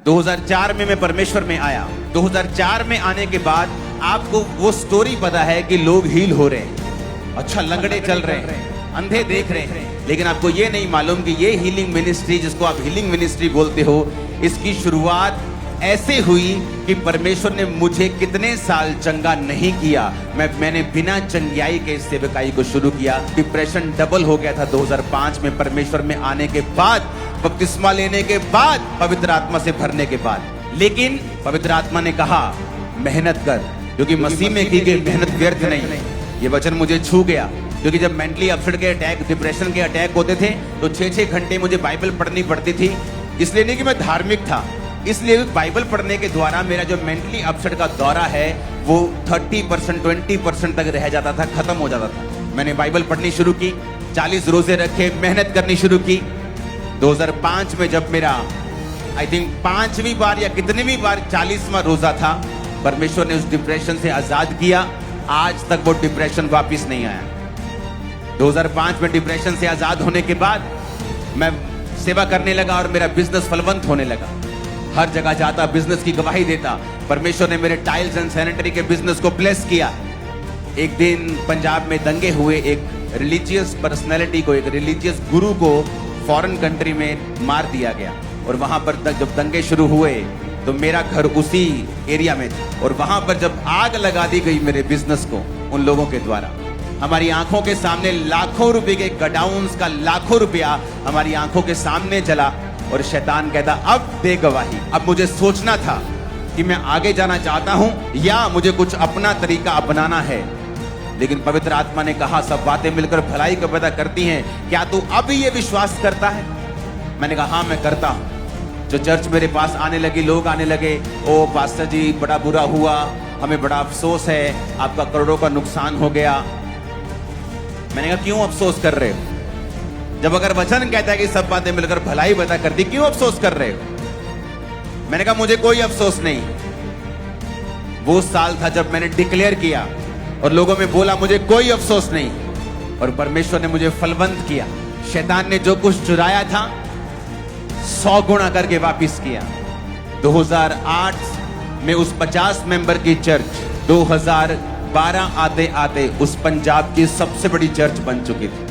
2004 में मैं परमेश्वर में आया। 2004 में आने के बाद आपको वो स्टोरी पता है कि लोग हील हो रहे हैं, अच्छा लंगड़े चल रहे हैं, अंधे देख रहे हैं, लेकिन आपको ये नहीं मालूम कि ये हीलिंग मिनिस्ट्री जिसको आप हीलिंग मिनिस्ट्री बोलते हो, इसकी शुरुआत ऐसे हुई कि परमेश्वर ने मुझे कितने साल चंगा नहीं किया, मैंने बिना चंगियाई के इस सेवकाई को शुरू किया। डिप्रेशन डबल हो गया था 2005 में परमेश्वर में आने के बाद, बपतिस्मा लेने के बाद, पवित्र आत्मा से भरने के बाद। लेकिन पवित्र आत्मा ने कहा मेहनत कर, क्योंकि मसीह में की गई मेहनत व्यर्थ नहीं। ये वचन मुझे छू गया, क्योंकि जब मेंटली अपसेट के अटैक, डिप्रेशन के अटैक होते थे तो 6-6 घंटे मुझे बाइबल पढ़नी पड़ती थी। इसलिए नहीं कि मैं धार्मिक था, इसलिए बाइबल पढ़ने के द्वारा मेरा जो मेंटली अपसेट का दौरा है वो 30% 20% तक रह जाता था, खत्म हो जाता था। मैंने बाइबल पढ़नी शुरू की, 40 रोजे रखे, मेहनत करनी शुरू की। 2005 में जब मेरा आई थिंक 5वीं बार या कितनी बार 40वां रोजा था, परमेश्वर ने उस डिप्रेशन से आजाद किया। आज तक वो डिप्रेशन वापिस नहीं आया। 2005 में डिप्रेशन से आजाद होने के बाद मैं सेवा करने लगा और मेरा बिजनेस फलवंत होने लगा। हर जगह जाता, बिजनेस की गवाही देता। परमेश्वर ने मेरे टाइल्स एंड सैनिटरी के बिजनेस को ब्लेस किया। एक दिन पंजाब में दंगे हुए, एक रिलीजियस पर्सनैलिटी को, एक रिलीजियस गुरु को फॉरेन कंट्री में मार दिया गया। और वहां पर जब दंगे शुरू हुए तो मेरा घर उसी एरिया में था, और वहां पर जब आग लगा दी गई मेरे बिजनेस को उन लोगों के द्वारा, हमारी आंखों के सामने लाखों रुपए के गडाउन्स का लाखों रुपया हमारी आंखों के सामने चला। और शैतान कहता अब दे गवाही। अब मुझे सोचना था कि मैं आगे जाना चाहता हूं या मुझे कुछ अपना तरीका अपनाना है। लेकिन पवित्र आत्मा ने कहा सब बातें मिलकर भलाई को पैदा करती हैं, क्या तू अब ये विश्वास करता है? मैंने कहा हाँ मैं करता हूं। जो चर्च मेरे पास आने लगी, लोग आने लगे, ओ पास्टर जी बड़ा बुरा हुआ, हमें बड़ा अफसोस है, आपका करोड़ों का नुकसान हो गया। मैंने कहा क्यों अफसोस कर रहे हो? जब अगर वचन कहता है कि सब बातें मिलकर भलाई पैदा करती, क्यों अफसोस कर रहे हो? मैंने कहा मुझे कोई अफसोस नहीं। वो साल था जब मैंने डिक्लेयर किया और लोगों में बोला मुझे कोई अफसोस नहीं, और परमेश्वर ने मुझे फलवंत किया। शैतान ने जो कुछ चुराया था 100 गुना करके वापिस किया। 2008 में उस 50 मेंबर की चर्च 2012 आते आते उस पंजाब की सबसे बड़ी चर्च बन चुकी थी।